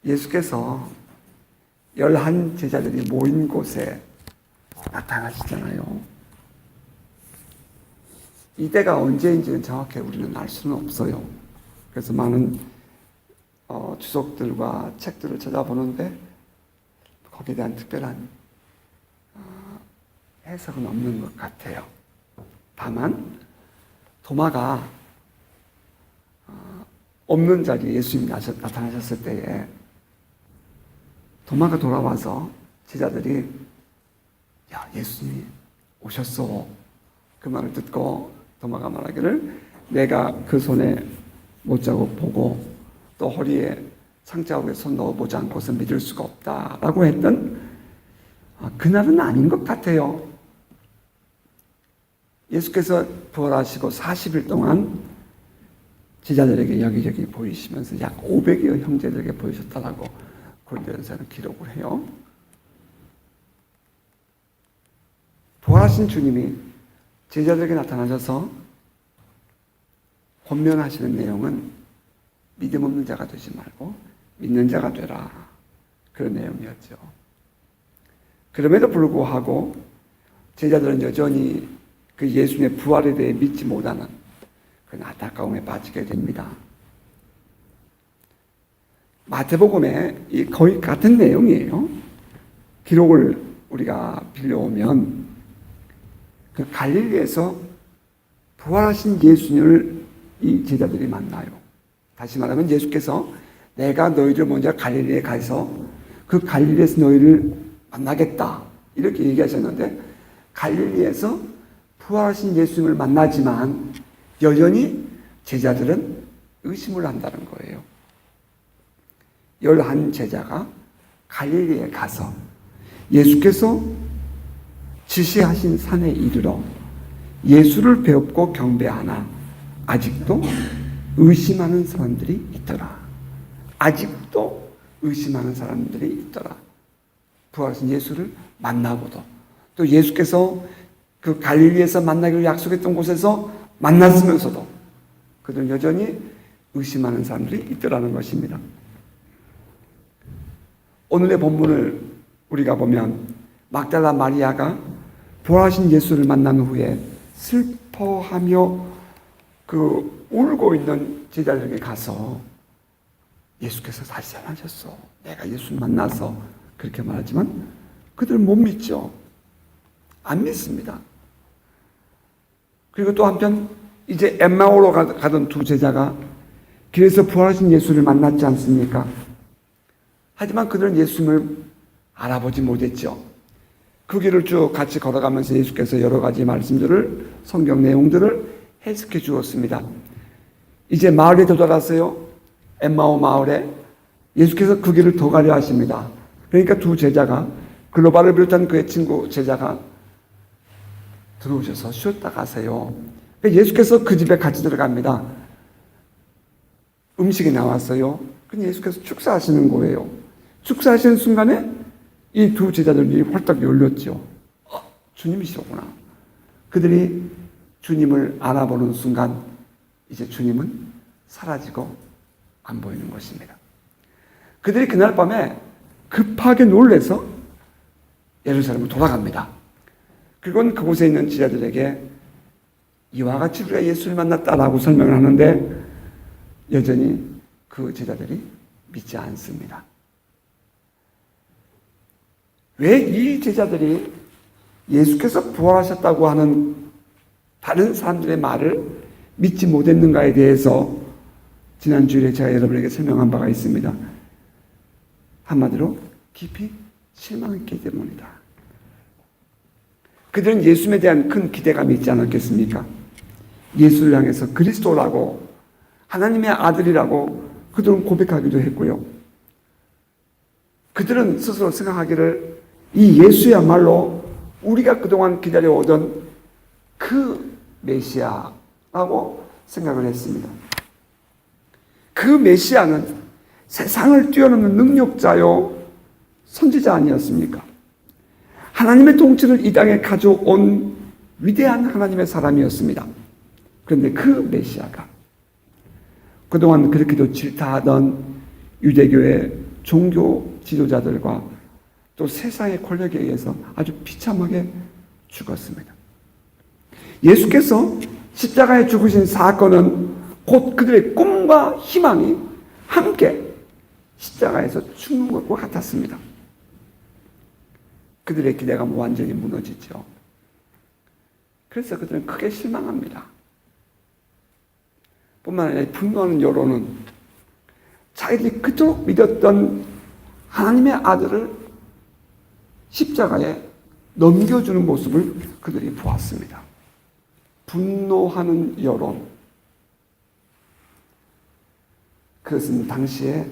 예수께서 11 제자들이 모인 곳에 나타나시잖아요. 이때가 언제인지는 정확히 우리는 알 수는 없어요. 그래서 많은 주석들과 책들을 찾아보는데 거기에 대한 특별한 해석은 없는 것 같아요. 다만 도마가 없는 자리에 예수님이 나타나셨을 때에 도마가 돌아와서 제자들이 야, 예수님이 오셨어. 그 말을 듣고 도마가 말하기를 내가 그 손에 못자국 보고 또 허리에 상자국에 손 넣어보지 않고서 믿을 수가 없다라고 했던 그날은 아닌 것 같아요. 예수께서 부활하시고 40일 동안 제자들에게 여기저기 보이시면서 약 500여 형제들에게 보이셨다라고 고린도전서는 기록을 해요. 부활하신 주님이 제자들에게 나타나셔서 권면하시는 내용은 믿음 없는 자가 되지 말고 믿는 자가 되라. 그런 내용이었죠. 그럼에도 불구하고 제자들은 여전히 그 예수님의 부활에 대해 믿지 못하는 그런 안타까움에 빠지게 됩니다. 마태복음에 거의 같은 내용이에요. 기록을 우리가 빌려오면 그 갈릴리에서 부활하신 예수님을 이 제자들이 만나요. 다시 말하면 예수께서 내가 너희를 먼저 갈릴리에 가서 그 갈릴리에서 너희를 만나겠다 이렇게 얘기하셨는데 갈릴리에서 부활하신 예수님을 만나지만 여전히 제자들은 의심을 한다는 거예요. 11 제자가 갈릴리에 가서 예수께서 지시하신 산에 이르러 예수를 배웁고 경배하나 아직도 의심하는 사람들이 있더라. 아직도 의심하는 사람들이 있더라. 부활하신 예수를 만나고도 또 예수께서 그 갈릴리에서 만나기로 약속했던 곳에서 만났으면서도 그들은 여전히 의심하는 사람들이 있더라는 것입니다. 오늘의 본문을 우리가 보면 막달라 마리아가 부활하신 예수를 만난 후에 슬퍼하며 그 울고 있는 제자들에게 가서 예수께서 다시 살아나셨어. 내가 예수를 만나서 그렇게 말하지만 그들은 못 믿죠. 안 믿습니다. 그리고 또 한편 이제 엠마오로 가던 2 제자가 길에서 부활하신 예수를 만났지 않습니까? 하지만 그들은 예수님을 알아보지 못했죠. 그 길을 쭉 같이 걸어가면서 예수께서 여러 가지 말씀들을 성경 내용들을 해석해 주었습니다. 이제 마을에 도달하세요. 엠마오 마을에 예수께서 그 길을 더 가려 하십니다. 그러니까 2 제자가 글로바를 비롯한 그의 친구 제자가 들어오셔서 쉬었다 가세요. 예수께서 그 집에 같이 들어갑니다. 음식이 나왔어요. 근데 예수께서 축사하시는 거예요. 축사하시는 순간에 이 2 제자들이 홀딱 열렸죠. 주님이시구나. 그들이 주님을 알아보는 순간 이제 주님은 사라지고 안 보이는 것입니다. 그들이 그날 밤에 급하게 놀래서 예루살렘으로 돌아갑니다. 그건 그곳에 있는 제자들에게 이와 같이 우리가 예수를 만났다라고 설명을 하는데 여전히 그 제자들이 믿지 않습니다. 왜 이 제자들이 예수께서 부활하셨다고 하는 다른 사람들의 말을 믿지 못했는가에 대해서 지난주에 제가 여러분에게 설명한 바가 있습니다. 한마디로 깊이 실망했기 때문이다. 그들은 예수님에 대한 큰 기대감이 있지 않았겠습니까? 예수를 향해서 그리스도라고 하나님의 아들이라고 그들은 고백하기도 했고요. 그들은 스스로 생각하기를 이 예수야말로 우리가 그동안 기다려오던 그 메시아라고 생각을 했습니다. 그 메시아는 세상을 뛰어넘는 능력자요 선지자 아니었습니까? 하나님의 통치를 이 땅에 가져온 위대한 하나님의 사람이었습니다. 그런데 그 메시아가 그동안 그렇게도 질타하던 유대교의 종교 지도자들과 또 세상의 권력에 의해서 아주 비참하게 죽었습니다. 예수께서 십자가에 죽으신 사건은 곧 그들의 꿈과 희망이 함께 십자가에서 죽는 것과 같았습니다. 그들의 기대가 완전히 무너지죠. 그래서 그들은 크게 실망합니다. 뿐만 아니라 분노하는 여론은 자기들이 그토록 믿었던 하나님의 아들을 십자가에 넘겨주는 모습을 그들이 보았습니다. 분노하는 여론. 그것은 당시의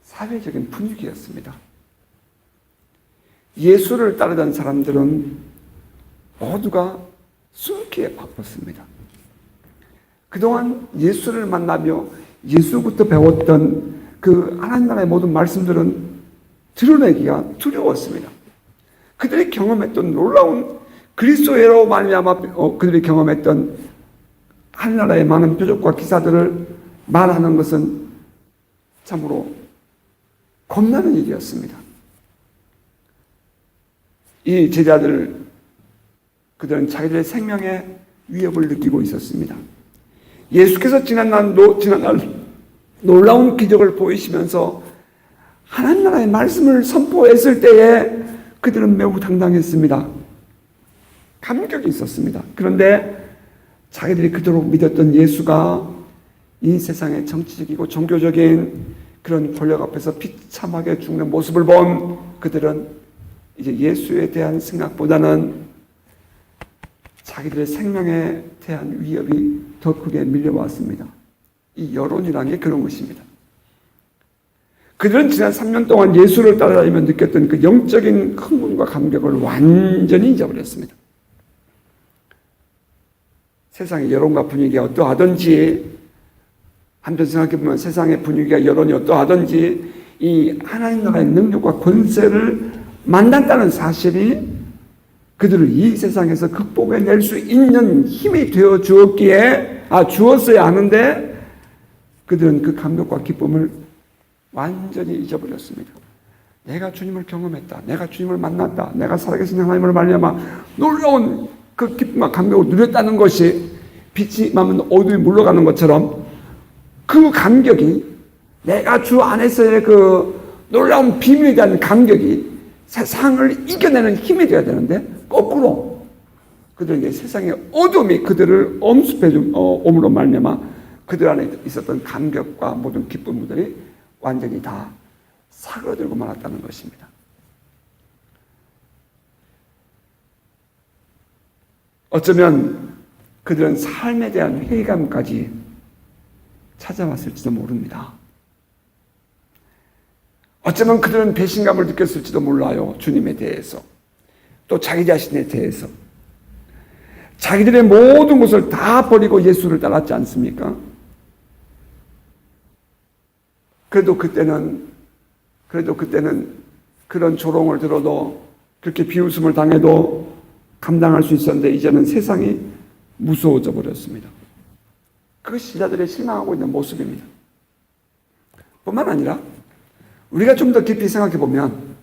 사회적인 분위기였습니다. 예수를 따르던 사람들은 모두가 숨기에 바빴습니다. 그동안 예수를 만나며 예수부터 배웠던 그 하나님 나라의 모든 말씀들은 드러내기가 두려웠습니다. 그들이 경험했던 놀라운 그리스도로 말미암아 그들이 경험했던 하늘나라의 많은 표적과 기사들을 말하는 것은 참으로 겁나는 일이었습니다. 이 제자들, 그들은 자기들의 생명에 위협을 느끼고 있었습니다. 예수께서 지난날 놀라운 기적을 보이시면서 하나님 나라의 말씀을 선포했을 때에 그들은 매우 당당했습니다. 감격이 있었습니다. 그런데 자기들이 그토록 믿었던 예수가 이 세상의 정치적이고 종교적인 그런 권력 앞에서 비참하게 죽는 모습을 본 그들은 이제 예수에 대한 생각보다는 자기들의 생명에 대한 위협이 더 크게 밀려왔습니다. 이 여론이라는 게 그런 것입니다. 그들은 지난 3년 동안 예수를 따라다니며 느꼈던 그 영적인 흥분과 감격을 완전히 잊어버렸습니다. 세상의 여론과 분위기가 어떠하든지, 한편 생각해보면 세상의 분위기가 여론이 어떠하든지 이 하나님 나라의 능력과 권세를 만났다는 사실이 그들을 이 세상에서 극복해낼 수 있는 힘이 되어 주었어야 하는데 그들은 그 감격과 기쁨을 완전히 잊어버렸습니다. 내가 주님을 경험했다. 내가 주님을 만났다. 내가 살아계신 하나님을 말미암아 놀라운 그 기쁨과 감격을 누렸다는 것이 빛이 많은 어둠이 물러가는 것처럼 그 감격이 내가 주 안에서의 그 놀라운 비밀에 대한 감격이 세상을 이겨내는 힘이 되어야 되는데 거꾸로 그들에게 세상의 어둠이 그들을 엄습해옴으로 말미암아 그들 안에 있었던 감격과 모든 기쁨들이 완전히 다 사그러들고 말았다는 것입니다. 어쩌면 그들은 삶에 대한 회의감까지 찾아왔을지도 모릅니다. 어쩌면 그들은 배신감을 느꼈을지도 몰라요. 주님에 대해서. 또 자기 자신에 대해서. 자기들의 모든 것을 다 버리고 예수를 따랐지 않습니까? 그래도 그때는 그런 조롱을 들어도 그렇게 비웃음을 당해도 감당할 수 있었는데 이제는 세상이 무서워져 버렸습니다. 그것이 제자들의 실망하고 있는 모습입니다. 뿐만 아니라 우리가 좀 더 깊이 생각해 보면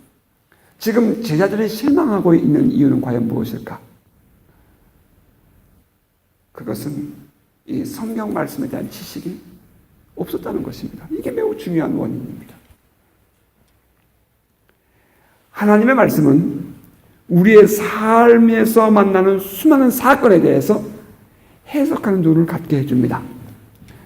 지금 제자들이 실망하고 있는 이유는 과연 무엇일까? 그것은 이 성경 말씀에 대한 지식이 없었다는 것입니다. 이게 매우 중요한 원인입니다. 하나님의 말씀은 우리의 삶에서 만나는 수많은 사건에 대해서 해석하는 눈을 갖게 해줍니다.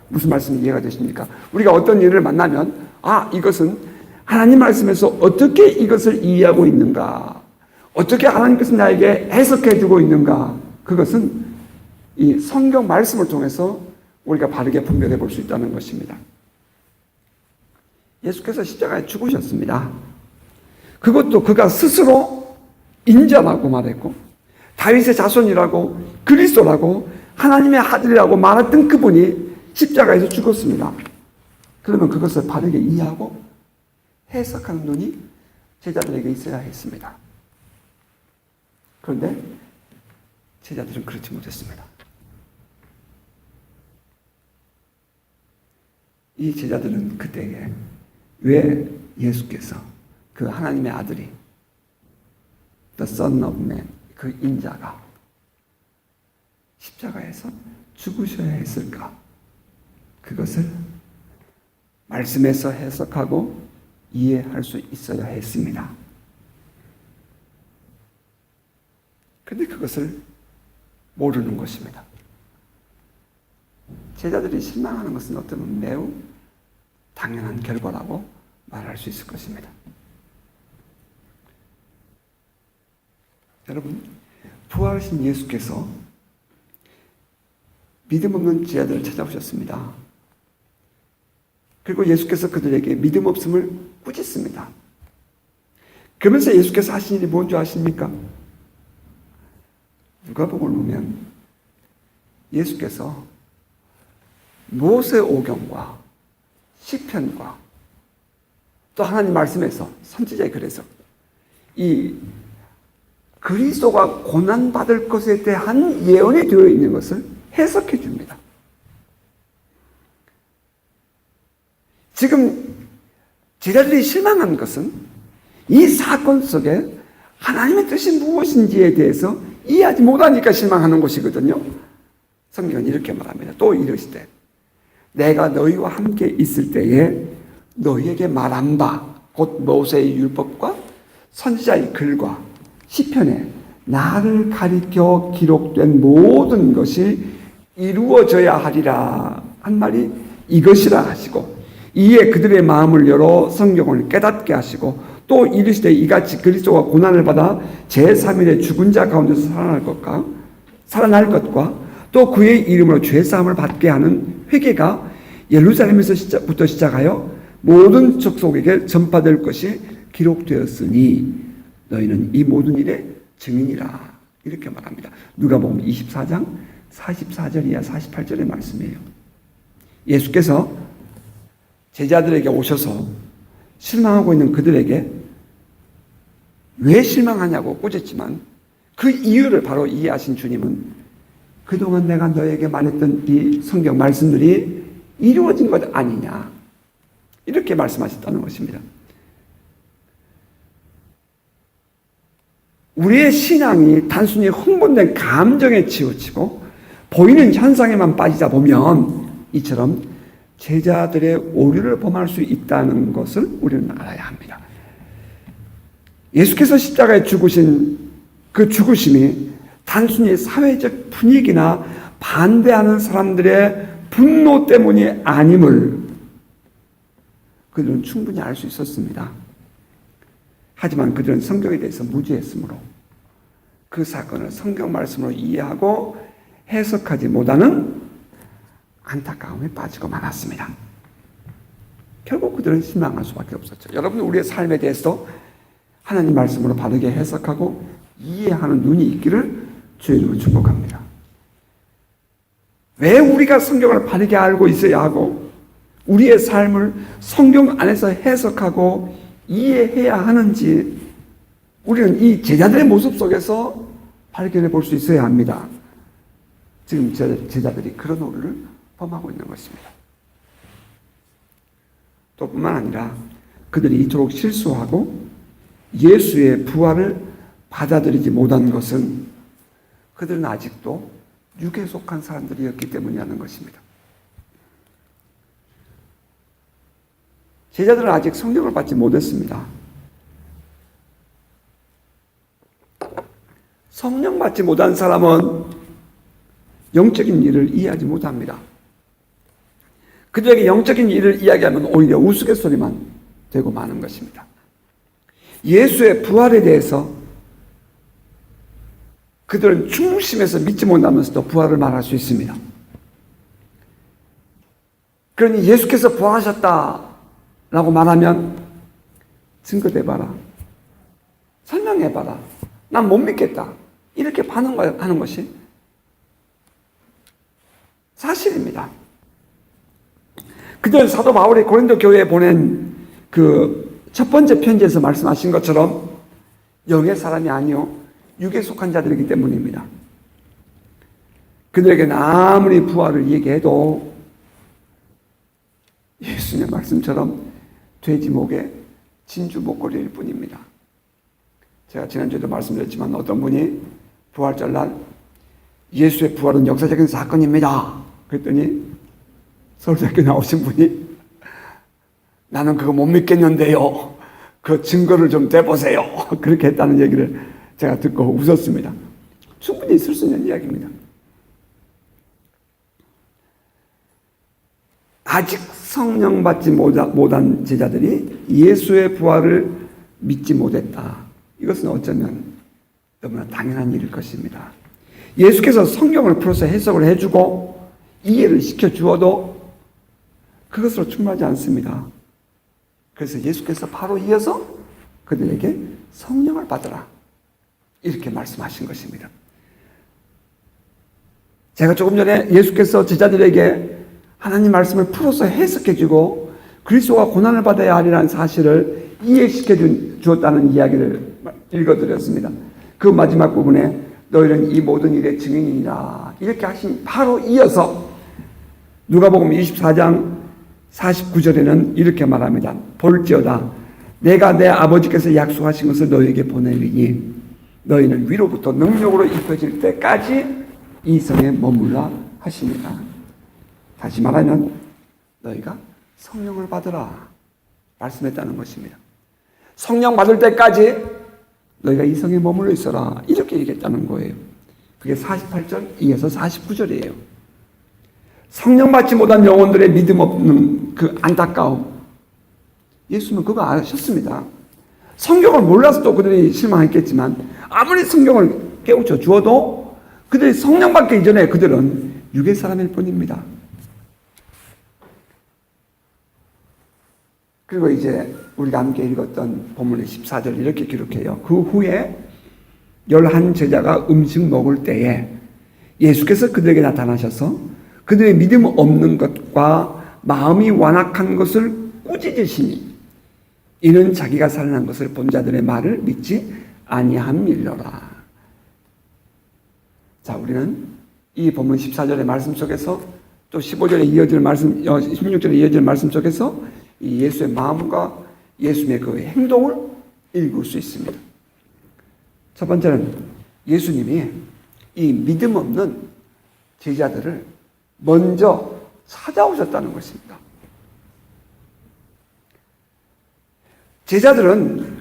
무슨 말씀이 이해가 되십니까? 우리가 어떤 일을 만나면 이것은 하나님 말씀에서 어떻게 이것을 이해하고 있는가? 어떻게 하나님께서 나에게 해석해 주고 있는가? 그것은 이 성경 말씀을 통해서 우리가 바르게 분별해 볼 수 있다는 것입니다. 예수께서 십자가에 죽으셨습니다. 그것도 그가 스스로 인정하고 말했고 다윗의 자손이라고 그리스도라고 하나님의 아들이라고 말했던 그분이 십자가에서 죽었습니다. 그러면 그것을 바르게 이해하고 해석하는 눈이 제자들에게 있어야 했습니다. 그런데 제자들은 그렇지 못했습니다. 이 제자들은 그때에 왜 예수께서 그 하나님의 아들이 The Son of Man 그 인자가 십자가에서 죽으셔야 했을까? 그것을 말씀에서 해석하고 이해할 수 있어야 했습니다. 그런데 그것을 모르는 것입니다. 제자들이 실망하는 것은 어쩌면 매우 당연한 결과라고 말할 수 있을 것입니다. 여러분, 부활하신 예수께서 믿음 없는 제자들을 찾아오셨습니다. 그리고 예수께서 그들에게 믿음 없음을 꾸짖습니다. 그러면서 예수께서 하신 일이 뭔지 아십니까? 누가복음을 보면 예수께서 모세오경과 시편과 또 하나님 말씀에서 선지자의 글에서 이 그리스도가 고난받을 것에 대한 예언이 되어 있는 것을 해석해 줍니다. 지금 제자들이 실망한 것은 이 사건 속에 하나님의 뜻이 무엇인지에 대해서 이해하지 못하니까 실망하는 것이거든요. 성경은 이렇게 말합니다. 또 이르시되 내가 너희와 함께 있을 때에 너희에게 말한 바 곧 모세의 율법과 선지자의 글과 시편에 나를 가리켜 기록된 모든 것이 이루어져야 하리라 한 말이 이것이라 하시고 이에 그들의 마음을 열어 성경을 깨닫게 하시고 또 이르시되 이같이 그리스도가 고난을 받아 제3일에 죽은 자 가운데서 살아날 것과 또 그의 이름으로 죄사함을 받게 하는 회개가 예루살렘에서부터 시작하여 모든 족속에게 전파될 것이 기록되었으니 너희는 이 모든 일의 증인이라 이렇게 말합니다. 누가복음 24장 44절 이하 48절의 말씀이에요. 예수께서 제자들에게 오셔서 실망하고 있는 그들에게 왜 실망하냐고 꾸짖지만 그 이유를 바로 이해하신 주님은 그동안 내가 너에게 말했던 이 성경 말씀들이 이루어진 것 아니냐 이렇게 말씀하셨다는 것입니다. 우리의 신앙이 단순히 흥분된 감정에 치우치고 보이는 현상에만 빠지다 보면 이처럼 제자들의 오류를 범할 수 있다는 것을 우리는 알아야 합니다. 예수께서 십자가에 죽으신 그 죽으심이 단순히 사회적 분위기나 반대하는 사람들의 분노 때문이 아님을 그들은 충분히 알 수 있었습니다. 하지만 그들은 성경에 대해서 무지했으므로 그 사건을 성경 말씀으로 이해하고 해석하지 못하는 안타까움에 빠지고 말았습니다. 결국 그들은 실망할 수밖에 없었죠. 여러분, 우리의 삶에 대해서 하나님 말씀으로 바르게 해석하고 이해하는 눈이 있기를 주의 이름으로 축복합니다. 왜 우리가 성경을 바르게 알고 있어야 하고 우리의 삶을 성경 안에서 해석하고 이해해야 하는지 우리는 이 제자들의 모습 속에서 발견해 볼 수 있어야 합니다. 지금 제자들이 그런 오류를 범하고 있는 것입니다. 또 뿐만 아니라 그들이 이토록 실수하고 예수의 부활을 받아들이지 못한 것은 그들은 아직도 육에 속한 사람들이었기 때문이라는 것입니다. 제자들은 아직 성령을 받지 못했습니다. 성령 받지 못한 사람은 영적인 일을 이해하지 못합니다. 그들에게 영적인 일을 이야기하면 오히려 우스갯소리만 되고 마는 것입니다. 예수의 부활에 대해서 그들은 중심에서 믿지 못하면서도 부활을 말할 수 있습니다. 그러니 예수께서 부활하셨다라고 말하면 증거대봐라, 설명해봐라, 난 못 믿겠다, 이렇게 반응하는 것이 사실입니다. 그들은 사도 바울이 고린도 교회에 보낸 그 첫 번째 편지에서 말씀하신 것처럼 영의 사람이 아니요 육에 속한 자들이기 때문입니다. 그들에게는 아무리 부활을 얘기해도 예수님의 말씀처럼 돼지 목에 진주 목걸이일 뿐입니다. 제가 지난주에도 말씀드렸지만 어떤 분이 부활절날 예수의 부활은 역사적인 사건입니다. 그랬더니 서울대학교 나오신 분이 나는 그거 못 믿겠는데요. 그 증거를 좀 대보세요. 그렇게 했다는 얘기를 제가 듣고 웃었습니다. 충분히 있을 수 있는 이야기입니다. 아직 성령 받지 못한 제자들이 예수의 부활을 믿지 못했다. 이것은 어쩌면 너무나 당연한 일일 것입니다. 예수께서 성경을 풀어서 해석을 해주고 이해를 시켜주어도 그것으로 충분하지 않습니다. 그래서 예수께서 바로 이어서 그들에게 성령을 받으라 이렇게 말씀하신 것입니다. 제가 조금 전에 예수께서 제자들에게 하나님 말씀을 풀어서 해석해주고 그리스도가 고난을 받아야 하리라는 사실을 이해시켜 주었다는 이야기를 읽어드렸습니다. 그 마지막 부분에 너희는 이 모든 일의 증인이라 이렇게 하신 바로 이어서 누가복음 24장 49절에는 이렇게 말합니다. 볼지어다 내가 내 아버지께서 약속하신 것을 너희에게 보내리니 너희는 위로부터 능력으로 입혀질 때까지 이 성에 머물라 하십니다. 다시 말하면 너희가 성령을 받으라 말씀했다는 것입니다. 성령 받을 때까지 너희가 이 성에 머물러 있어라 이렇게 얘기했다는 거예요. 그게 48절 이어서 49절이에요. 성령 받지 못한 영혼들의 믿음 없는 그 안타까움, 예수는 그거 아셨습니다. 성경을 몰라서도 그들이 실망했겠지만 아무리 성경을 깨우쳐 주어도 그들이 성령 받기 이전에 그들은 육의 사람일 뿐입니다. 그리고 이제 우리가 함께 읽었던 본문의 14절 이렇게 기록해요. 그 후에 11 제자가 음식 먹을 때에 예수께서 그들에게 나타나셔서 그들의 믿음 없는 것과 마음이 완악한 것을 꾸짖으시니 이는 자기가 살아난 것을 본 자들의 말을 믿지 아니함일러라. 자, 우리는 이 본문 14절의 말씀 속에서 또 15절에 이어질 말씀, 16절에 이어질 말씀 속에서 이 예수의 마음과 예수님의 그 행동을 읽을 수 있습니다. 첫 번째는 예수님이 이 믿음 없는 제자들을 먼저 찾아오셨다는 것입니다. 제자들은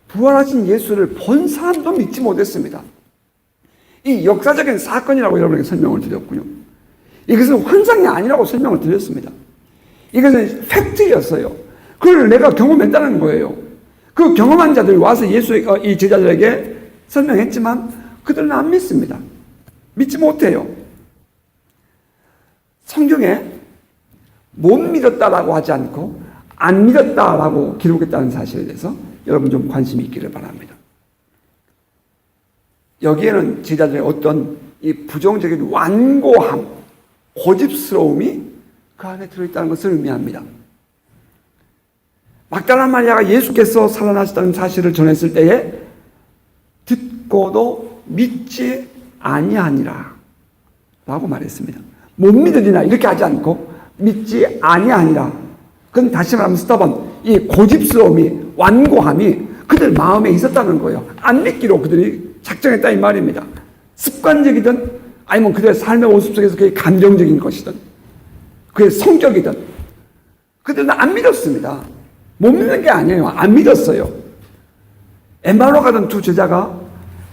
부활하신 예수를 본 사람도 믿지 못했습니다. 이 역사적인 사건이라고 여러분에게 설명을 드렸고요. 이것은 환상이 아니라고 설명을 드렸습니다. 이것은 팩트였어요. 그걸 내가 경험했다는 거예요. 그 경험한 자들이 와서 이 제자들에게 설명했지만 그들은 안 믿습니다. 믿지 못해요. 성경에 못 믿었다라고 하지 않고 안 믿었다라고 기록했다는 사실에 대해서 여러분 좀 관심이 있기를 바랍니다. 여기에는 제자들의 어떤 이 부정적인 완고함, 고집스러움이 그 안에 들어있다는 것을 의미합니다. 막달라 마리아가 예수께서 살아나셨다는 사실을 전했을 때에 듣고도 믿지 아니하니라 라고 말했습니다. 못 믿으리나 이렇게 하지 않고 믿지 아니하니라. 그건 다시 말하면 스타번 이 고집스러움이 완고함이 그들 마음에 있었다는 거예요. 안 믿기로 그들이 작정했다 이 말입니다. 습관적이든 아니면 그들의 삶의 모습 속에서 그게 감정적인 것이든 그의 성격이든 그들은 안 믿었습니다. 못 믿는 게 아니에요. 안 믿었어요. 엠마오로 가던 두 제자가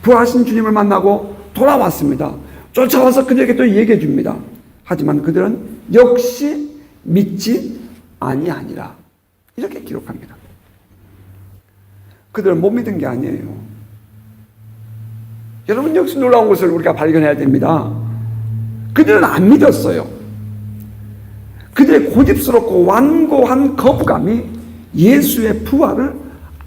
부활하신 주님을 만나고 돌아왔습니다. 쫓아와서 그들에게 또 얘기해 줍니다. 하지만 그들은 역시 믿지 아니하니라 이렇게 기록합니다. 그들은 못 믿은 게 아니에요. 여러분 역시 놀라운 것을 우리가 발견해야 됩니다. 그들은 안 믿었어요. 그들의 고집스럽고 완고한 거부감이 예수의 부활을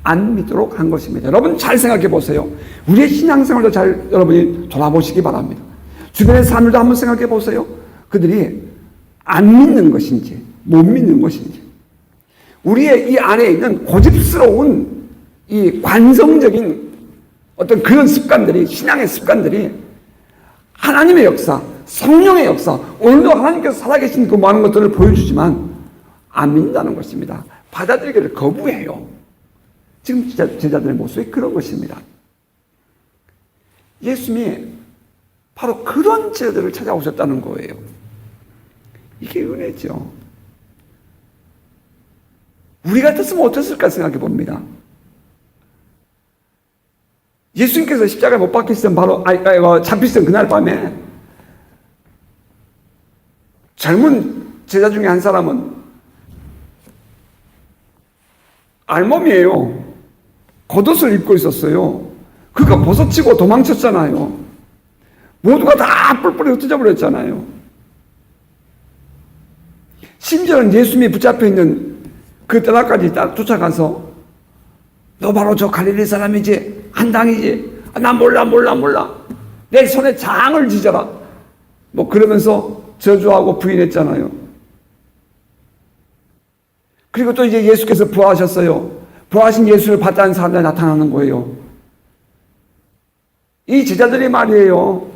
안 믿도록 한 것입니다. 여러분 잘 생각해 보세요. 우리의 신앙생활도 잘 여러분이 돌아보시기 바랍니다. 주변의 삶을도 한번 생각해 보세요. 그들이 안 믿는 것인지 못 믿는 것인지 우리의 이 안에 있는 고집스러운 이 관성적인 어떤 그런 습관들이 신앙의 습관들이 하나님의 역사, 성령의 역사, 오늘도 하나님께서 살아계신 그 많은 것들을 보여주지만 안 믿는다는 것입니다. 받아들이기를 거부해요. 지금 제자들의 모습이 그런 것입니다. 예수님이 바로 그런 제자들을 찾아오셨다는 거예요. 이게 은혜죠. 우리 같았으면 어땠을까 생각해 봅니다. 예수님께서 십자가에 못 박히시던 바로 잡히시던 그날 밤에 젊은 제자 중에 한 사람은 알몸이에요. 겉옷을 입고 있었어요. 그가 벗어치고 도망쳤잖아요. 모두가 다 뿔뿔이 흩어져 버렸잖아요. 심지어는 예수님이 붙잡혀 있는 그 떠나까지 쫓아가서 너 바로 저 갈릴리 사람이지? 한당이지? 나 몰라. 내 손에 장을 지져라. 뭐 그러면서 저주하고 부인했잖아요. 그리고 또 이제 예수께서 부활하셨어요. 부활하신 예수를 봤다는 사람들이 나타나는 거예요. 이 제자들이 말이에요.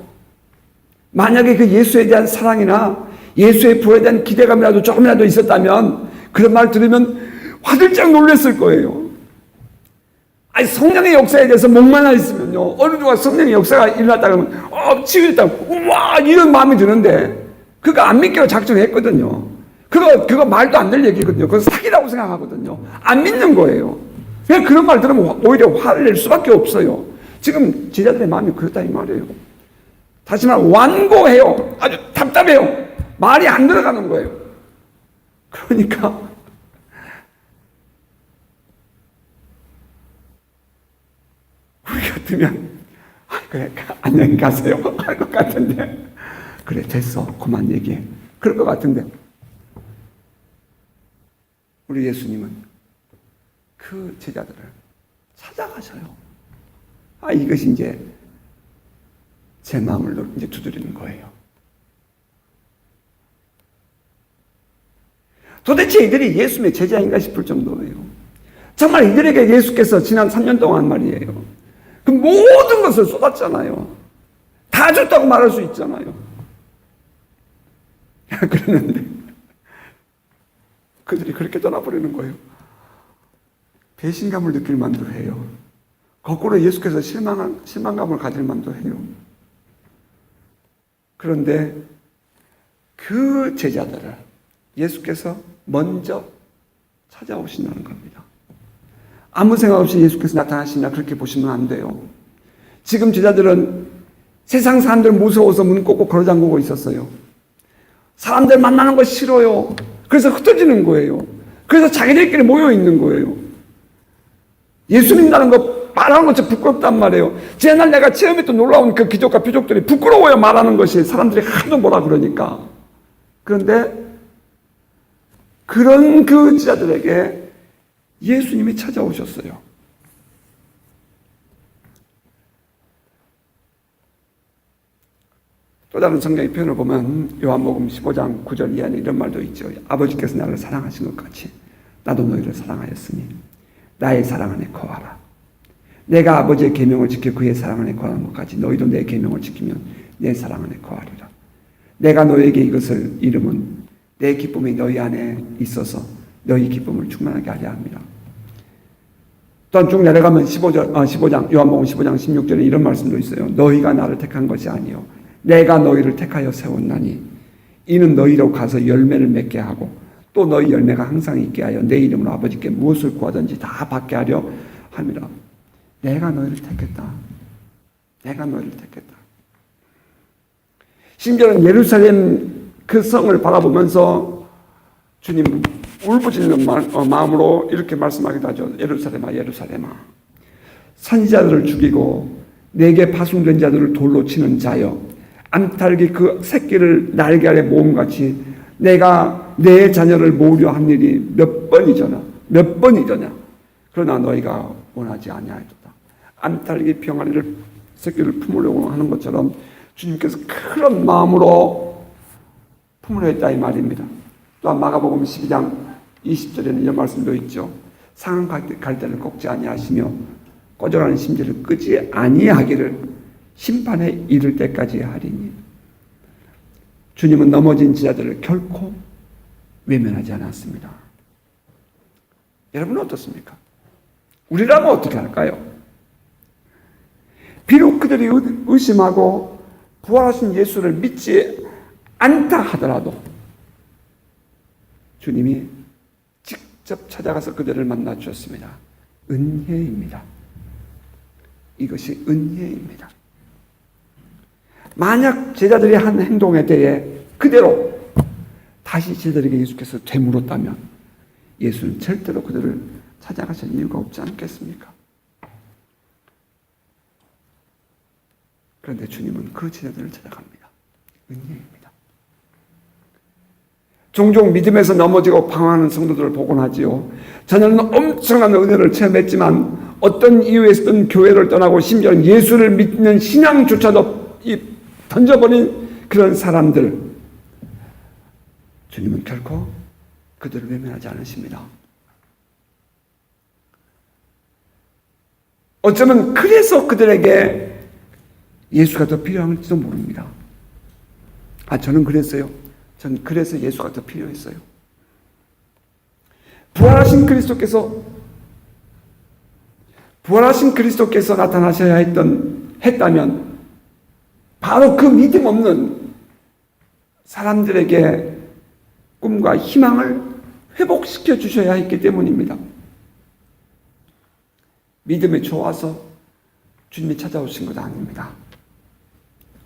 만약에 그 예수에 대한 사랑이나 예수의 부활에 대한 기대감이라도 조금이라도 있었다면 그런 말 들으면 화들짝 놀랐을 거예요. 아니 성령의 역사에 대해서 목만 있으면요. 어느 누가 성령의 역사가 일어났다 그러면 치유했다. 우와 이런 마음이 드는데 그거 안 믿기로 작정했거든요. 그거 말도 안 될 얘기거든요. 그거 사기라고 생각하거든요. 안 믿는 거예요. 그냥 그런 말 들으면 오히려 화를 낼 수밖에 없어요. 지금 제자들의 마음이 그렇다 이 말이에요. 다시 말해 완고해요. 아주 답답해요. 말이 안 들어가는 거예요. 그러니까 우리 같으면 그래 안녕히 가세요 할 것 같은데 그래 됐어 그만 얘기해 그럴 것 같은데 우리 예수님은 그 제자들을 찾아가셔요. 이것이 이제 제 마음을 이제 두드리는 거예요. 도대체 이들이 예수님의 제자인가 싶을 정도예요. 정말 이들에게 예수께서 지난 3년 동안 말이에요. 그 모든 것을 쏟았잖아요. 다 줬다고 말할 수 있잖아요. 그랬는데 그들이 그렇게 떠나버리는 거예요. 배신감을 느낄 만도 해요. 거꾸로 예수께서 실망감을 가질 만도 해요. 그런데 그 제자들을 예수께서 먼저 찾아오신다는 겁니다. 아무 생각 없이 예수께서 나타나시나 그렇게 보시면 안 돼요. 지금 제자들은 세상 사람들 무서워서 문 꼭꼭 걸어 잠그고 있었어요. 사람들 만나는 거 싫어요. 그래서 흩어지는 거예요. 그래서 자기들끼리 모여 있는 거예요. 예수 믿는다는 거 말하는 것 좀 부끄럽단 말이에요. 지난날 내가 체험했던 놀라운 그 기적과 표적들이 부끄러워요. 말하는 것이 사람들이 하도 뭐라 그러니까. 그런데 그런 그 제자들에게 예수님이 찾아오셨어요. 또 다른 성경의 표현을 보면 요한복음 15장 9절 이하에 이런 말도 있죠. 아버지께서 나를 사랑하신 것 같이 나도 너희를 사랑하였으니 나의 사랑 안에 거하라. 내가 아버지의 계명을 지켜 그의 사랑 안에 거하는 것 같이 너희도 내 계명을 지키면 내 사랑 안에 거하리라. 내가 너에게 이것을 이름은 내 기쁨이 너희 안에 있어서 너희 기쁨을 충만하게 하려 합니다. 또한 쭉 내려가면 15장 요한복음 15장 16절에 이런 말씀도 있어요. 너희가 나를 택한 것이 아니요 내가 너희를 택하여 세웠나니 이는 너희로 가서 열매를 맺게 하고 또 너희 열매가 항상 있게 하여 내 이름으로 아버지께 무엇을 구하든지 다 받게 하려 합니다. 내가 너희를 택했다. 내가 너희를 택했다. 심지어는 예루살렘 그 성을 바라보면서 주님 울부짖는 마음으로 이렇게 말씀하기도 하죠. 예루살렘아 예루살렘아 선지자들을 죽이고 내게 파송된 자들을 돌로 치는 자여 암탉이 그 새끼를 날개 아래 모음같이 내가 내 자녀를 모으려 한 일이 몇 번이더냐 그러나 너희가 원하지 아니하였다. 암탉이 병아리를 새끼를 품으려고 하는 것처럼 주님께서 그런 마음으로 품으려 했다 이 말입니다. 또한 마가복음 12장 20절에는 이런 말씀도 있죠. 상한 갈대를 꺾지 아니하시며 꺼져가는 심지를 끄지 아니하기를 심판에 이를 때까지 하리니 주님은 넘어진 제자들을 결코 외면하지 않았습니다. 여러분은 어떻습니까? 우리라면 어떻게 할까요? 비록 그들이 의심하고 부활하신 예수를 믿지 않다 하더라도 주님이 직접 찾아가서 그들을 만나 주셨습니다. 은혜입니다. 이것이 은혜입니다. 만약 제자들이 한 행동에 대해 그대로 다시 제자들에게 예수께서 되물었다면 예수는 절대로 그들을 찾아가실 이유가 없지 않겠습니까? 그런데 주님은 그 제자들을 찾아갑니다. 은혜입니다. 종종 믿음에서 넘어지고 방황하는 성도들을 보곤 하지요. 자녀는 엄청난 은혜를 체험했지만 어떤 이유에서든 교회를 떠나고 심지어는 예수를 믿는 신앙조차도 던져버린 그런 사람들, 주님은 결코 그들을 외면하지 않으십니다. 어쩌면 그래서 그들에게 예수가 더 필요할지도 모릅니다. 저는 그랬어요. 전 그래서 예수가 더 필요했어요. 부활하신 그리스도께서 나타나셔야 했다면 바로 그 믿음 없는 사람들에게 꿈과 희망을 회복시켜 주셔야 했기 때문입니다. 믿음이 좋아서 주님이 찾아오신 것 아닙니다.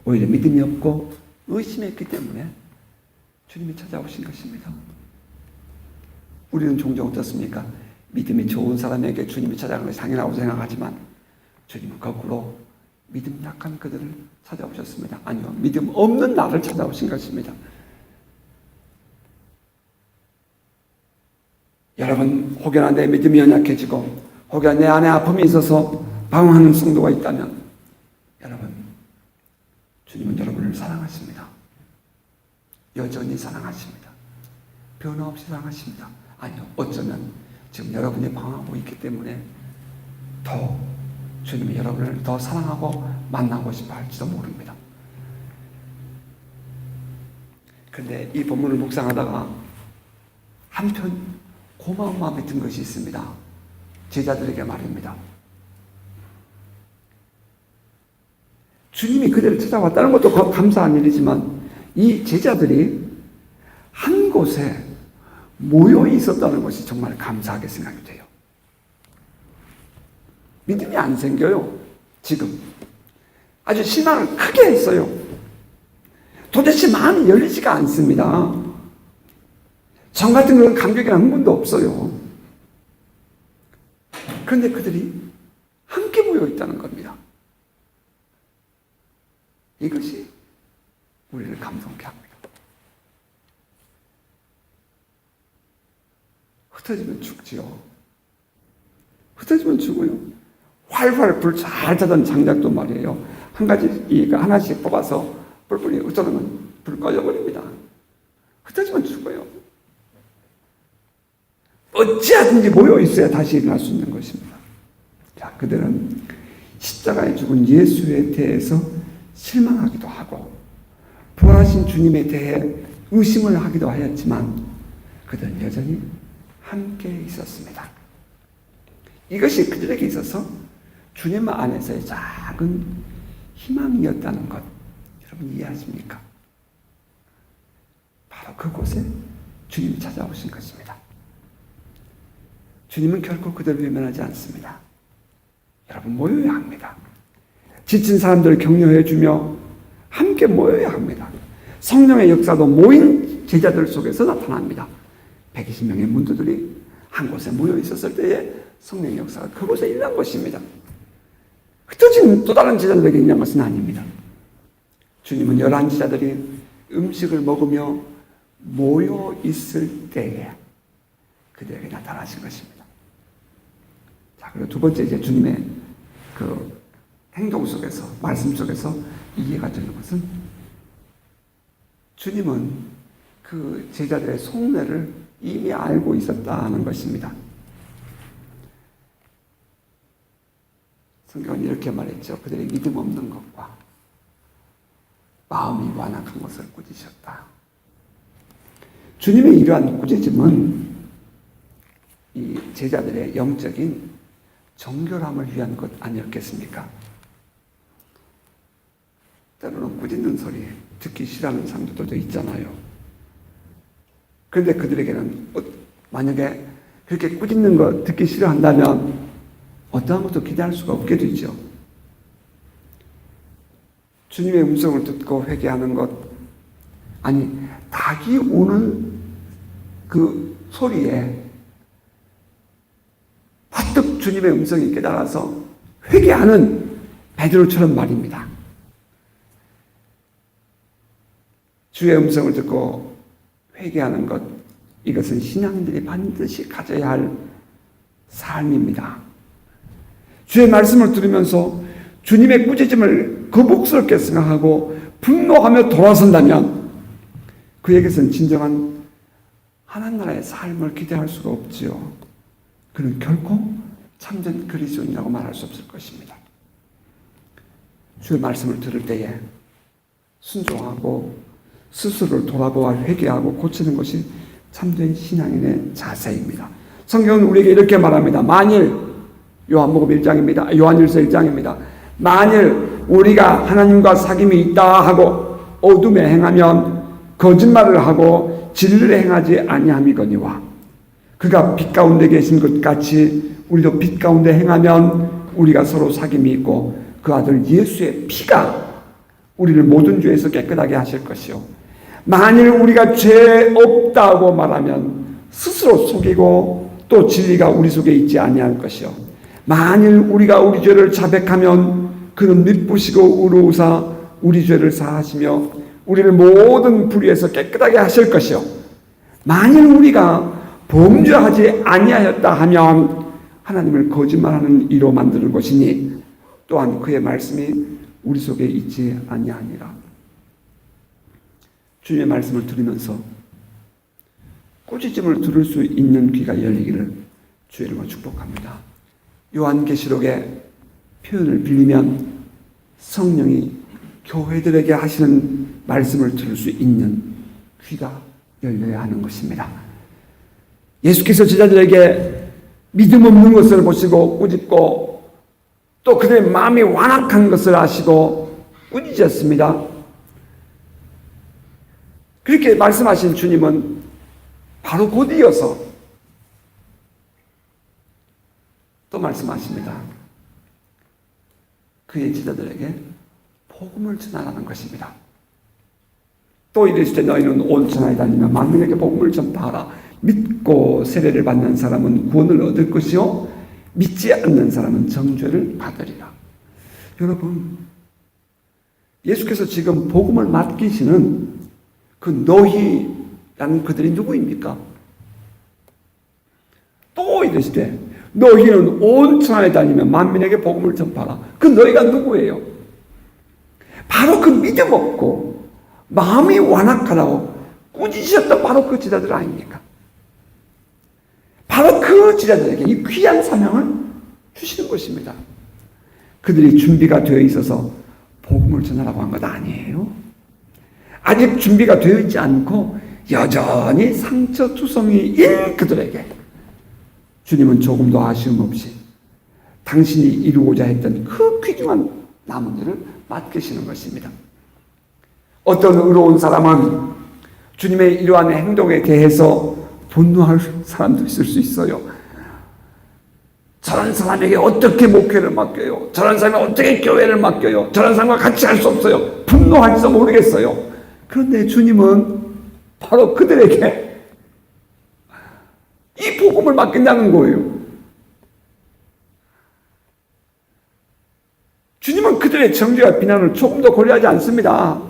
오히려 믿음이 없고 의심했기 때문에 주님이 찾아오신 것입니다. 우리는 종종 어떻습니까? 믿음이 좋은 사람에게 주님이 찾아가는 것이 당연하고 생각하지만 주님은 거꾸로 믿음 약한 그들을 찾아오셨습니다. 아니요, 믿음 없는 나를 찾아오신 것입니다. 여러분, 혹여나 내 믿음이 연약해지고 혹여나 내 안에 아픔이 있어서 방황하는 성도가 있다면 여러분, 주님은 여러분을 사랑하십니다. 여전히 사랑하십니다. 변함없이 사랑하십니다. 아니요, 어쩌면 지금 여러분이 방황하고 있기 때문에 더 주님이 여러분을 더 사랑하고 만나고 싶어 할지도 모릅니다. 그런데 이 본문을 묵상하다가 한편 고마운 마음이 든 것이 있습니다. 제자들에게 말입니다. 주님이 그들을 찾아왔다는 것도 감사한 일이지만 이 제자들이 한 곳에 모여 있었다는 것이 정말 감사하게 생각이 돼요. 믿음이 안 생겨요. 지금 아주 신앙을 크게 했어요. 도대체 마음이 열리지가 않습니다. 정 같은 그런 감격이나 흥분도 없어요. 그런데 그들이 함께 모여 있다는 겁니다. 이것이 우리를 감동케 합니다. 흩어지면 죽지요. 흩어지면 죽어요. 활활 불 잘 타던 장작도 말이에요. 하나씩 뽑아서 뿔뿔이 흩어지면 불 꺼져버립니다. 흩어지면 죽어요. 어찌하든지 모여 있어야 다시 일어날 수 있는 것입니다. 자, 그들은 십자가에 죽은 예수에 대해서 실망하기도 하고 부활하신 주님에 대해 의심을 하기도 하였지만 그들은 여전히 함께 있었습니다. 이것이 그들에게 있어서 주님 안에서의 작은 희망이었다는 것, 여러분 이해하십니까? 바로 그곳에 주님이 찾아오신 것입니다. 주님은 결코 그들을 외면하지 않습니다. 여러분 모여야 합니다. 지친 사람들을 격려해 주며 함께 모여야 합니다. 성령의 역사도 모인 제자들 속에서 나타납니다. 120명의 문도들이 한 곳에 모여 있었을 때에 성령의 역사가 그곳에 일어난 것입니다. 흩어진 또 다른 제자들에게 일어난 것은 아닙니다. 주님은 11제자들이 음식을 먹으며 모여 있을 때에 그들에게 나타나신 것입니다. 자, 그리고 두 번째 이제 주님의 그 행동 속에서, 말씀 속에서 이해가 되는 것은 주님은 그 제자들의 속내를 이미 알고 있었다는 것입니다. 성경은 이렇게 말했죠. 그들의 믿음 없는 것과 마음이 완악한 것을 꾸짖으셨다. 주님의 이러한 꾸짖음은 이 제자들의 영적인 정결함을 위한 것 아니었겠습니까? 때로는 꾸짖는 소리 듣기 싫어하는 사람들도 있잖아요. 그런데 그들에게는 만약에 그렇게 꾸짖는 거 듣기 싫어한다면 어떠한 것도 기대할 수가 없게 되죠. 주님의 음성을 듣고 회개하는 것, 아니 닭이 우는 그 소리에 퍼뜩 주님의 음성이 깨달아서 회개하는 베드로처럼 말입니다. 주의 음성을 듣고 회개하는 것, 이것은 신앙인들이 반드시 가져야 할 삶입니다. 주의 말씀을 들으면서 주님의 꾸짖음을 거북스럽게 생각하고 분노하며 돌아선다면 그에게서는 진정한 하나님 나라의 삶을 기대할 수가 없지요. 그는 결코 참된 그리스도인이라고 말할 수 없을 것입니다. 주의 말씀을 들을 때에 순종하고 스스로를 돌아보아 회개하고 고치는 것이 참된 신앙인의 자세입니다. 성경은 우리에게 이렇게 말합니다. 만일 요한복음 1장입니다. 요한일서 1장입니다. 만일 우리가 하나님과 사귐이 있다 하고 어둠에 행하면 거짓말을 하고 진리를 행하지 아니함이거니와 그가 빛 가운데 계신 것 같이 우리도 빛 가운데 행하면 우리가 서로 사귐이 있고 그 아들 예수의 피가 우리를 모든 죄에서 깨끗하게 하실 것이요. 만일 우리가 죄 없다고 말하면 스스로 속이고 또 진리가 우리 속에 있지 아니할 것이요. 만일 우리가 우리 죄를 자백하면 그는 미쁘시고 의로우사 우리 죄를 사하시며 우리를 모든 불의에서 깨끗하게 하실 것이요. 만일 우리가 범죄하지 아니하였다 하면 하나님을 거짓말하는 이로 만드는 것이니 또한 그의 말씀이 우리 속에 있지 아니하니라. 주님의 말씀을 들으면서 꾸짖음을 들을 수 있는 귀가 열리기를 주의 이름으로 축복합니다. 요한계시록의 표현을 빌리면 성령이 교회들에게 하시는 말씀을 들을 수 있는 귀가 열려야 하는 것입니다. 예수께서 제자들에게 믿음 없는 것을 보시고 꾸짖고 또 그들의 마음이 완악한 것을 아시고 꾸짖었습니다. 그렇게 말씀하신 주님은 바로 곧 이어서 또 말씀하십니다. 그의 제자들에게 복음을 전하라는 것입니다. 또 이르시되 너희는 온 천하에 다니며 만민에게 복음을 전파하라. 믿고 세례를 받는 사람은 구원을 얻을 것이요 믿지 않는 사람은 정죄를 받으리라. 여러분, 예수께서 지금 복음을 맡기시는 그 너희라는 그들이 누구입니까? 또 이르시되 너희는 온 천하에 다니며 만민에게 복음을 전파하라. 그 너희가 누구예요? 바로 그 믿음 없고 마음이 완악하다고 꾸짖으셨던 바로 그 제자들 아닙니까? 바로 그 제자들에게 이 귀한 사명을 주시는 것입니다. 그들이 준비가 되어 있어서 복음을 전하라고 한 것 아니에요. 아직 준비가 되어 있지 않고 여전히 상처투성이인 그들에게 주님은 조금도 아쉬움 없이 당신이 이루고자 했던 그 귀중한 나무들을 맡기시는 것입니다. 어떤 의로운 사람은 주님의 이러한 행동에 대해서 분노할 사람도 있을 수 있어요. 저런 사람에게 어떻게 목회를 맡겨요? 저런 사람이 어떻게 교회를 맡겨요? 저런 사람과 같이 할 수 없어요. 분노할지도 모르겠어요. 그런데 주님은 바로 그들에게 이 복음을 맡긴다는 거예요. 주님은 그들의 정죄와 비난을 조금도 고려하지 않습니다.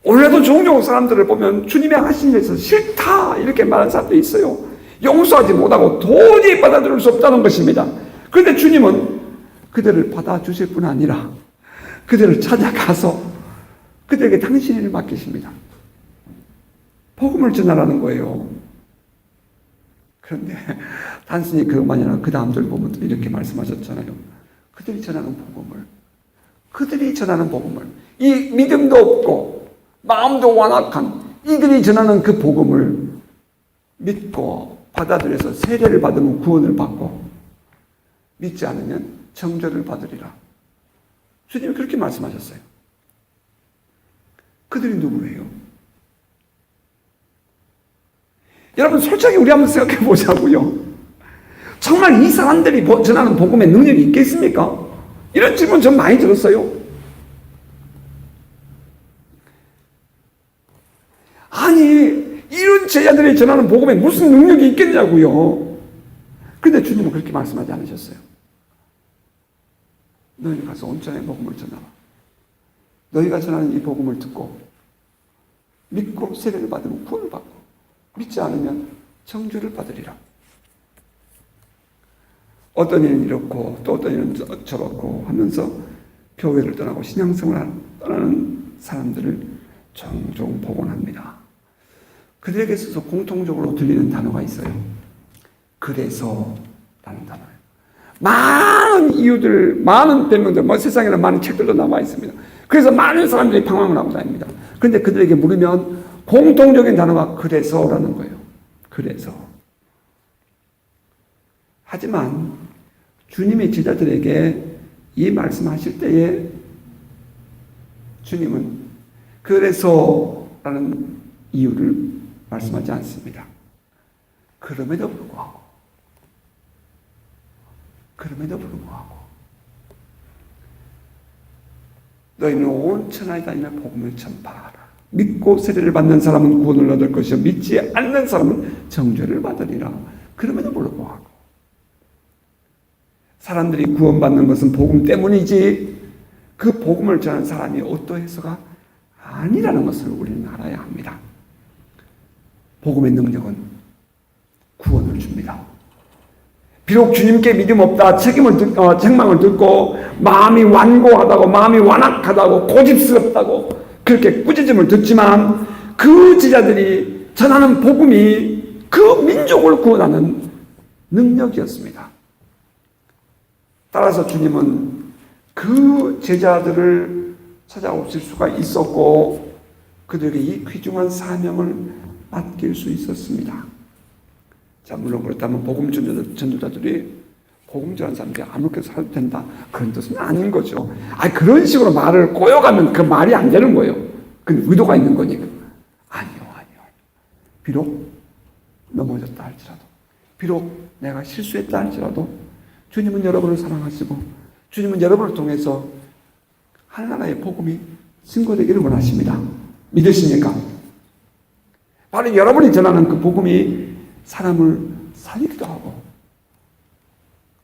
오늘도 종종 사람들을 보면 주님의 하신 일에서 싫다 이렇게 말하는 사람도 있어요. 용서하지 못하고 도저히 받아들일 수 없다는 것입니다. 그런데 주님은 그들을 받아주실 뿐 아니라 그들을 찾아가서 그들에게 당신의 일을 맡기십니다. 복음을 전하라는 거예요. 그런데 단순히 그것만이 아니라 그 다음 절 보면 이렇게 말씀하셨잖아요. 그들이 전하는 복음을 이 믿음도 없고 마음도 완악한 이들이 전하는 그 복음을 믿고 받아들여서 세례를 받으면 구원을 받고 믿지 않으면 정죄를 받으리라. 주님이 그렇게 말씀하셨어요. 그들이 누구예요? 여러분 솔직히 우리 한번 생각해 보자고요. 정말 이 사람들이 전하는 복음에 능력이 있겠습니까? 이런 질문 전 많이 들었어요. 아니 이런 제자들이 전하는 복음에 무슨 능력이 있겠냐고요. 그런데 주님은 그렇게 말씀하지 않으셨어요. 너희는 가서 온 땅에 복음을 전하라. 너희가 전하는 이 복음을 듣고 믿고 세례를 받으면 구원을 받고 믿지 않으면 정죄를 받으리라. 어떤 일은 이렇고 또 어떤 일은 저렇고 하면서 교회를 떠나고 신앙생활을 떠나는 사람들을 종종 복원합니다. 그들에게 있어서 공통적으로 들리는 단어가 있어요. 그래서 라는 단어예요. 많은 이유들, 많은 변명들, 세상에는 많은 책들도 나와 있습니다. 그래서 많은 사람들이 방황을 하고 다닙니다. 그런데 그들에게 물으면 공통적인 단어가 그래서라는 거예요. 그래서. 하지만 주님이 제자들에게 이 말씀하실 때에 주님은 그래서라는 이유를 말씀하지 않습니다. 그럼에도 불구하고 너희는 온 천하에 다니며 복음을 전파하라. 믿고 세례를 받는 사람은 구원을 얻을 것이요 믿지 않는 사람은 정죄를 받으리라. 그럼에도 불구하고 사람들이 구원받는 것은 복음 때문이지 그 복음을 전하는 사람이 어떠해서가 아니라는 것을 우리는 알아야 합니다. 복음의 능력은 구원을 줍니다. 비록 주님께 믿음 없다, 책망을 듣고 마음이 완고하다고, 마음이 완악하다고, 고집스럽다고 그렇게 꾸짖음을 듣지만 그 제자들이 전하는 복음이 그 민족을 구원하는 능력이었습니다. 따라서 주님은 그 제자들을 찾아오실 수가 있었고 그들에게 이 귀중한 사명을 맡길 수 있었습니다. 자, 물론 그렇다면 복음 전도자들이 복음 전하는 사람들이 아무렇게 살아도 된다 그런 뜻은 아닌 거죠. 그런 식으로 말을 꼬여가면 그 말이 안 되는 거예요. 그 의도가 있는 거니까. 아니요. 비록 넘어졌다 할지라도, 비록 내가 실수했다 할지라도 주님은 여러분을 사랑하시고 주님은 여러분을 통해서 하나님의 복음이 증거되기를 원하십니다. 믿으십니까? 바로 여러분이 전하는 그 복음이 사람을 살리기도 하고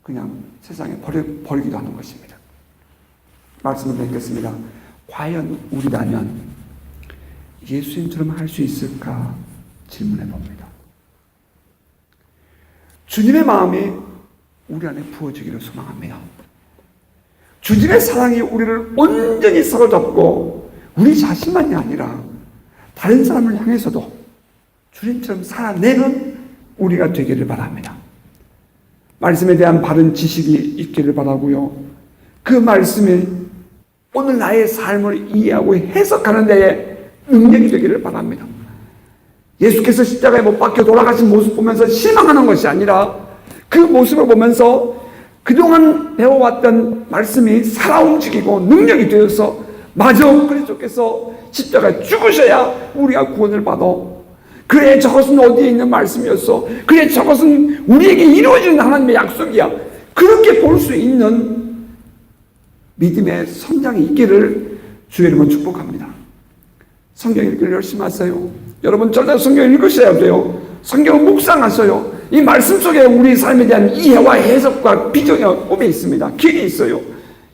그냥 세상에 버리기도 하는 것입니다. 말씀을 뵙겠습니다. 과연 우리라면 예수님처럼 할 수 있을까 질문해 봅니다. 주님의 마음이 우리 안에 부어지기를 소망합니다. 주님의 사랑이 우리를 온전히 사로잡고 우리 자신만이 아니라 다른 사람을 향해서도 주님처럼 살아내는 우리가 되기를 바랍니다. 말씀에 대한 바른 지식이 있기를 바라고요. 그 말씀이 오늘 나의 삶을 이해하고 해석하는 데에 능력이 되기를 바랍니다. 예수께서 십자가에 못 박혀 돌아가신 모습 보면서 실망하는 것이 아니라 그 모습을 보면서 그동안 배워왔던 말씀이 살아 움직이고 능력이 되어서 맞아, 그리스도께서 십자가에 죽으셔야 우리가 구원을 받아. 그래, 저것은 어디에 있는 말씀이었어. 그래, 저것은 우리에게 이루어지는 하나님의 약속이야. 그렇게 볼 수 있는 믿음의 성장이 있기를 주의 이름으로 축복합니다. 성경 읽기를 열심히 하세요. 여러분 절대 성경 읽으셔야 돼요. 성경을 묵상하세요. 이 말씀 속에 우리 삶에 대한 이해와 해석과 비전과 꿈이 있습니다. 길이 있어요.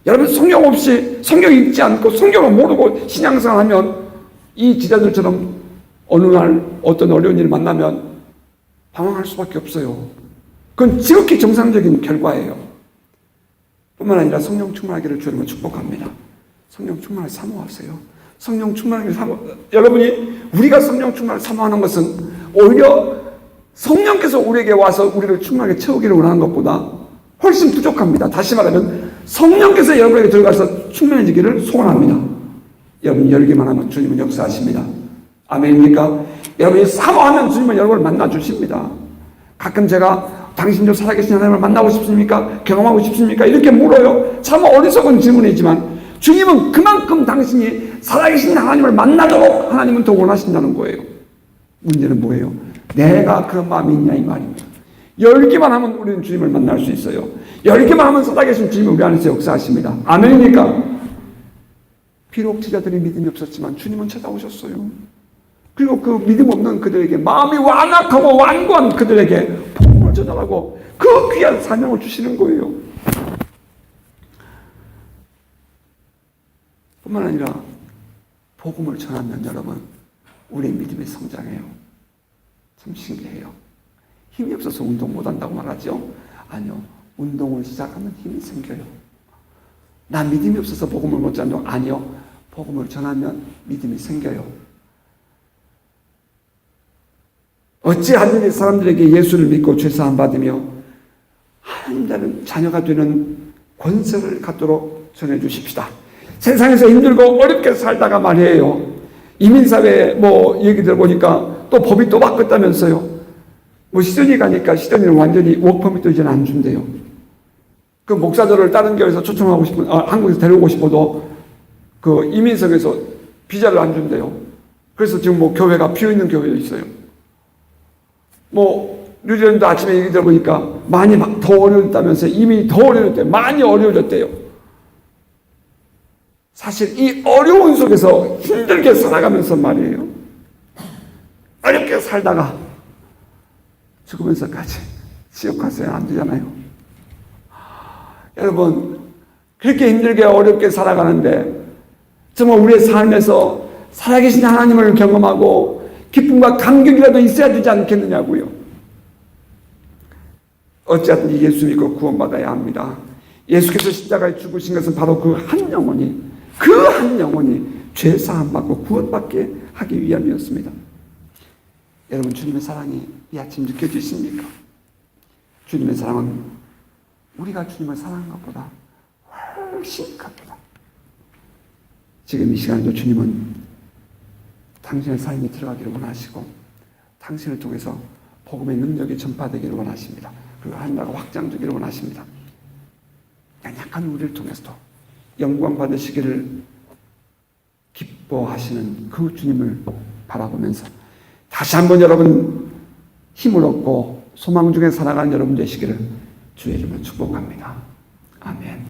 여러분 성경 없이, 성경 읽지 않고 성경을 모르고 신앙생활하면 이 지자들처럼 어느 날 어떤 어려운 일을 만나면 방황할 수밖에 없어요. 그건 지극히 정상적인 결과예요. 뿐만 아니라 성령 충만하기를 주님은 축복합니다. 성령 충만을 사모하세요. 성령 충만하기를 여러분이 우리가 성령 충만을 사모하는 것은 오히려 성령께서 우리에게 와서 우리를 충만하게 채우기를 원하는 것보다 훨씬 부족합니다. 다시 말하면 성령께서 여러분에게 들어가서 충만해지기를 소원합니다. 여러분 열기만 하면 주님은 역사하십니다. 아멘입니까? 여러분이 사모하면 주님은 여러분을 만나 주십니다. 가끔 제가 당신도 살아계신 하나님을 만나고 싶습니까? 경험하고 싶습니까? 이렇게 물어요. 참 어리석은 질문이지만 주님은 그만큼 당신이 살아계신 하나님을 만나도록 하나님은 더 원하신다는 거예요. 문제는 뭐예요? 내가 그런 마음이 있냐 이 말입니다. 열기만 하면 우리는 주님을 만날 수 있어요. 열기만 하면 살아계신 주님이 우리 안에서 역사하십니다. 아멘입니까? 비록 제자들이 믿음이 없었지만 주님은 찾아오셨어요. 그리고 그 믿음 없는 그들에게 마음이 완악하고 완고한 그들에게 복음을 전하라고 그 귀한 사명을 주시는 거예요. 뿐만 아니라 복음을 전하면 여러분 우리의 믿음이 성장해요. 참 신기해요. 힘이 없어서 운동 못한다고 말하죠? 아니요. 운동을 시작하면 힘이 생겨요. 나 믿음이 없어서 복음을 못 전한다고? 아니요. 복음을 전하면 믿음이 생겨요. 어찌하든지 사람들에게 예수를 믿고 죄사함 받으며 하나님 자녀가 되는 권세를 갖도록 전해 주십시다. 세상에서 힘들고 어렵게 살다가 말이에요. 이민사회 얘기 들어보니까 또 법이 또 바꿨다면서요. 시전이 가니까 시전이는 완전히 워크퍼밋도 이제는 안 준대요. 그 목사들을 다른 교회에서 초청하고 싶은, 한국에서 데려오고 싶어도 그 이민석에서 비자를 안 준대요. 그래서 지금 교회가 비어있는 교회도 있어요. 뉴질랜드 아침에 얘기 들어보니까 많이 더 어려웠다면서 이민이 더 어려웠대요. 많이 어려워졌대요. 사실 이 어려운 속에서 힘들게 살아가면서 말이에요. 어렵게 살다가 죽으면서까지 지옥 가서야 안 되잖아요. 여러분, 그렇게 힘들게 어렵게 살아가는데 정말 우리의 삶에서 살아계신 하나님을 경험하고 기쁨과 감격이라도 있어야 되지 않겠느냐고요. 어찌하든지 예수 믿고 구원받아야 합니다. 예수께서 십자가에 죽으신 것은 바로 그 한 영혼이 죄 사함 받고 구원받게 하기 위함이었습니다. 여러분, 주님의 사랑이 이 아침 느껴지십니까? 주님의 사랑은 우리가 주님을 사랑한 것보다 훨씬 큽니다. 지금 이 시간에도 주님은 당신의 삶에 들어가기를 원하시고 당신을 통해서 복음의 능력이 전파되기를 원하십니다. 그리고 하나님나라가 확장되기를 원하십니다. 약한 우리를 통해서도 영광 받으시기를 기뻐하시는 그 주님을 바라보면서 다시 한번 여러분 힘을 얻고 소망 중에 살아가는 여러분 되시기를 주의 이름으로 축복합니다. 아멘.